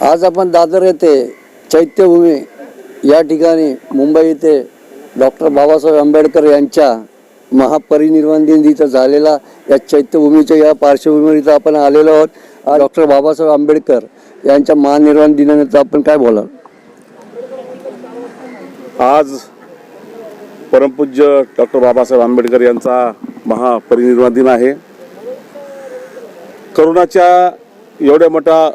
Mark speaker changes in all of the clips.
Speaker 1: आज आपण दादर येथे चैत्यभूमी या ठिकाणी मुंबई येथे डॉक्टर बाबासाहेब आंबेडकर यांच्या महापरिनिर्वाण दिन इथं झालेला या चैत्यभूमीच्या या पार्श्वभूमीवर इथं आपण आलेलो आहोत। डॉक्टर बाबासाहेब आंबेडकर यांच्या महानिर्वाण दिनानिमित्त आपण काय बोलाल?
Speaker 2: आज परमपूज्य डॉक्टर बाबासाहेब आंबेडकर यांचा महापरिनिर्वाण दिन आहे। कोरोनाच्या एवढ्या मोठ्या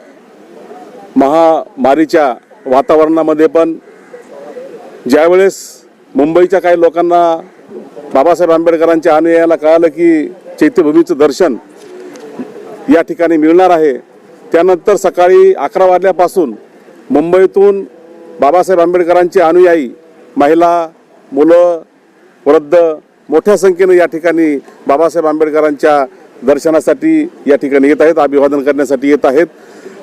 Speaker 2: महामारीच्या वातावरणामध्ये पण ज्यावेळेस मुंबईच्या काही लोकांना बाबासाहेब आंबेडकरांच्या अनुयायाला कळालं की चैत्यभूमीचं दर्शन या ठिकाणी मिळणार आहे, त्यानंतर सकाळी 11 वाजल्यापासून मुंबईतून बाबासाहेब आंबेडकरांचे अनुयायी महिला, मुलं, वृद्ध मोठ्या संख्येने या ठिकाणी बाबासाहेब आंबेडकरांच्या दर्शनासाठी या ठिकाणी येत आहेत, अभिवादन करण्यासाठी येत आहेत।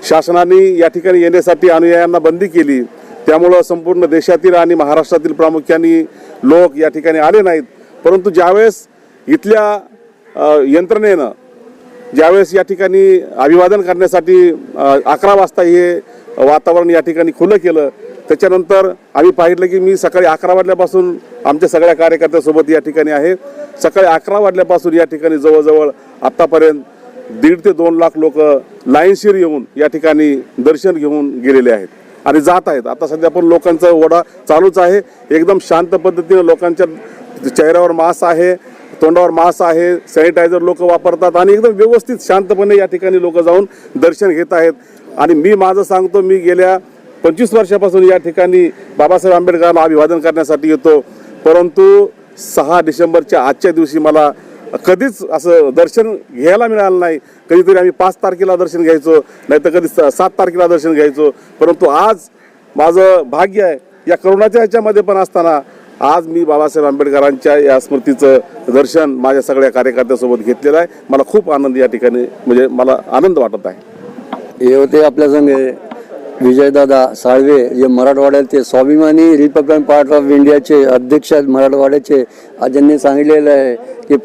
Speaker 2: शासनाने या ठिकाणी येण्यासाठी अनुयायांना बंदी केली, त्यामुळं संपूर्ण देशातील आणि महाराष्ट्रातील प्रामुख्याने लोक या ठिकाणी आले नाहीत। परंतु ज्यावेळेस इथल्या यंत्रणेनं ज्यावेळेस या ठिकाणी अभिवादन करण्यासाठी 11 वाजता हे वातावरण या ठिकाणी खुलं केलं, त्याच्यानंतर आम्ही पाहिलं की मी सकाळी 11 वाजल्यापासून आमच्या सगळ्या कार्यकर्त्यांसोबत या ठिकाणी आहे। सकाळी 11 वाजल्यापासून या ठिकाणी जवळजवळ आत्तापर्यंत 1.5 ते 2 लाख लोक लाईनशीर येऊन या ठिकाणी दर्शन घेऊन गेलेले आहेत आणि जात आहेत। आता सध्या पण लोकांचा ओढा चालूच आहे। एकदम शांत पद्धतीने लोकांच्या चेहऱ्यावर मास्क आहे, तोंडावर मास्क आहे, सॅनिटायझर लोक वापरतात आणि एकदम व्यवस्थित शांतपणे या ठिकाणी लोक जाऊन दर्शन घेत आहेत। आणि मी माझं सांगतो, मी गेल्या 25 वर्षापासून या ठिकाणी बाबासाहेब आंबेडकरांना अभिवादन करण्यासाठी येतो, परंतु 6 डिसेंबरच्या आजच्या दिवशी मला कधीच असं दर्शन घ्यायला मिळालं नाही। कधीतरी आम्ही 5 तारखेला दर्शन घ्यायचो, नाहीतर कधी 7 तारखेला दर्शन घ्यायचो, परंतु आज माझं भाग्य आहे या करोनाच्या ह्याच्यामध्ये पण असताना आज मी बाबासाहेब आंबेडकरांच्या या स्मृतीचं दर्शन माझ्या सगळ्या कार्यकर्त्यांसोबत घेतलेलं आहे। मला खूप आनंद या ठिकाणी म्हणजे मला आनंद वाटत आहे।
Speaker 1: हे होते आपल्या संग विजयदादा साळवे, जे मराठवाड्याचे स्वाभिमानी रिपब्लिकन पार्टी ऑफ इंडियाचे अध्यक्ष आहेत मराठवाड्याचे। आज ज्यांनी सांगितलेलं आहे की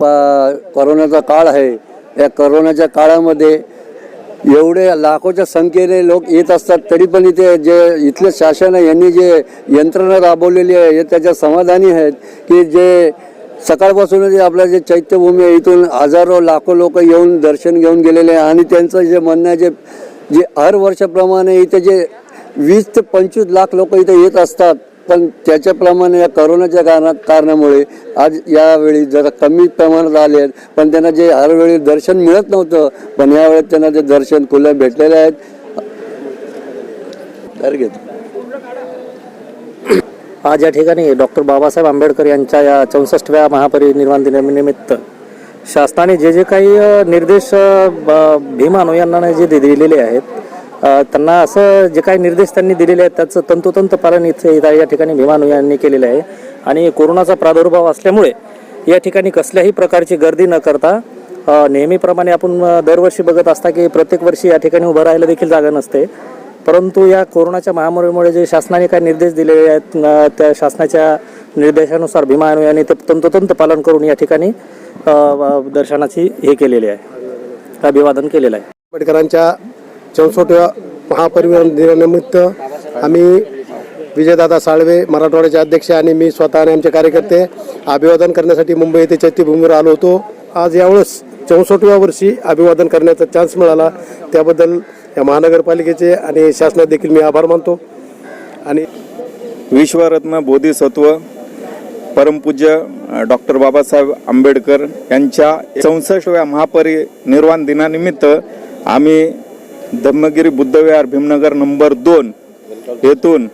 Speaker 1: कोरोनाचा काळ आहे, या कोरोनाच्या काळामध्ये एवढे लाखोच्या संख्येने लोक येत असतात, तरी पण इथे जे इथलं शासन आहे यांनी जे यंत्रणा राबवलेली आहे हे त्याच्या समाधानी आहेत की जे सकाळपासूनच आपलं जे चैत्यभूमी आहे इथून हजारो लाखो लोक येऊन दर्शन घेऊन गेलेले आहे। आणि त्यांचं जे म्हणणं आहे जे हर वर्षाप्रमाणे इथे जे 20 ते 25 लाख लोक इथे येत असतात, पण त्याच्याप्रमाणे या करोनाच्या कारणामुळे आज यावेळी जरा कमी प्रमाणात आले आहेत, पण त्यांना जे हरवेळी दर्शन मिळत नव्हतं, पण यावेळी त्यांना ते दर्शन खुलं भेटलेले आहेत।
Speaker 3: आज या ठिकाणी डॉक्टर बाबासाहेब आंबेडकर यांच्या या 64व्या महापरिनिर्वाण दिनानिमित्त शासनाने जे काही निर्देश भीम अनुयायांना जे दिलेले आहेत, त्यांना असं जे काही निर्देश त्यांनी दिलेले आहेत त्याचं तंतोतंत पालन इथे या ठिकाणी भीम अनुयायांनी केलेलं आहे। आणि कोरोनाचा प्रादुर्भाव असल्यामुळे या ठिकाणी कसल्याही प्रकारची गर्दी न करता नेहमीप्रमाणे आपण दरवर्षी बघत असता की प्रत्येक वर्षी या ठिकाणी उभं राहायला देखील जागा नसते, परंतु या कोरोनाच्या महामारीमुळे जे शासनाने काही निर्देश दिलेले आहेत त्या शासनाच्या निर्देशानुसार भीम अनुयायांनी ते तंतोतंत पालन करून या ठिकाणी दर्शनाची हे केलेले आहे, अभिवादन केलेलं आहे।
Speaker 4: आंबेडकरांच्या 64व्या महापरिनिर्वाण दिनानिमित्त आम्ही विजयदादा साळवे मराठवाड्याचे अध्यक्ष आणि मी स्वतः आणि आमचे कार्यकर्ते अभिवादन करण्यासाठी मुंबई येथे चैत्यभूमीवर आलो होतो। आज यावेळेस 64व्या वर्षी अभिवादन करण्याचा चान्स मिळाला, त्याबद्दल या महानगरपालिकेचे आणि शासनात देखील मी आभार मानतो। आणि
Speaker 5: विश्वरत्न बोधिसत्व परमपूज्य डॉक्टर बाबासाहेब आंबेडकर यांच्या 64व्या महापरिनिर्वाण दिनानिमित्त आम्ही धम्मगिरी बुद्धविहार भीमनगर नंबर 2 येथून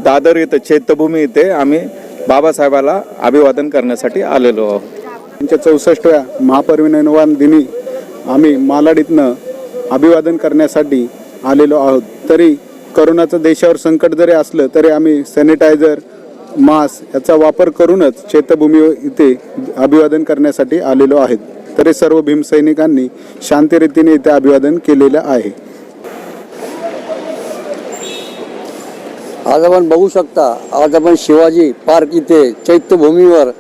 Speaker 5: दादर येथे चैत्यभूमी येथे आम्ही बाबासाहेबाला अभिवादन करण्यासाठी आलेलो आहोत।
Speaker 6: त्यांच्या 64व्या महापरिनिर्वाण दिनी आम्ही मालाडीतनं अभिवादन करण्यासाठी आलेलो आहोत। तरी करोनाचं देशावर संकट जरी असलं तरी आम्ही सॅनिटायझर, मास्क याचा वापर करूनच चैत्यभूमी इथे अभिवादन करण्यासाठी आलेलो आहेत। तरी सर्व भीमसैनिकांनी शांतरीतीने इथे अभिवादन केलेलं आहे।
Speaker 1: आज आपण बघू शकता, आज आपण शिवाजी पार्क इथे चैत्यभूमीवर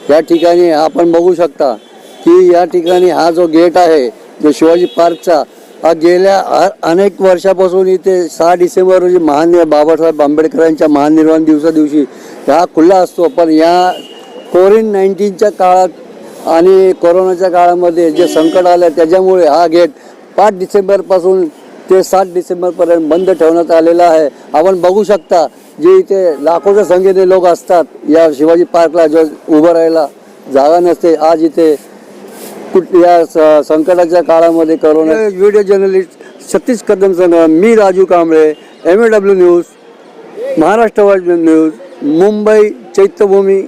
Speaker 1: या ठिकाणी आपण बघू शकता की या ठिकाणी हा जो गेट आहे जो शिवाजी पार्कचा, हा गेल्या अनेक वर्षापासून इथे 6 डिसेंबर रोजी बाबासाहेब आंबेडकरांच्या महानिर्वाण दिवशी हा खुला असतो. पण या कोविड-19च्या काळात आणि कोरोनाच्या काळामध्ये जे संकट आलं त्याच्यामुळे हा गेट 5 डिसेंबरपासून ते 7 डिसेंबरपर्यंत बंद ठेवण्यात आलेला आहे. आपण बघू शकता जे इथे लाखोच्या संख्येने लोक असतात या शिवाजी पार्कला जो उभं राहायला जागा नसते. आज इथे या संकटाच्या काळामध्ये corona video journalist Satish Kadam संघ मी Raju Kamble MAW news Maharashtra world news Mumbai Chaityabhoomi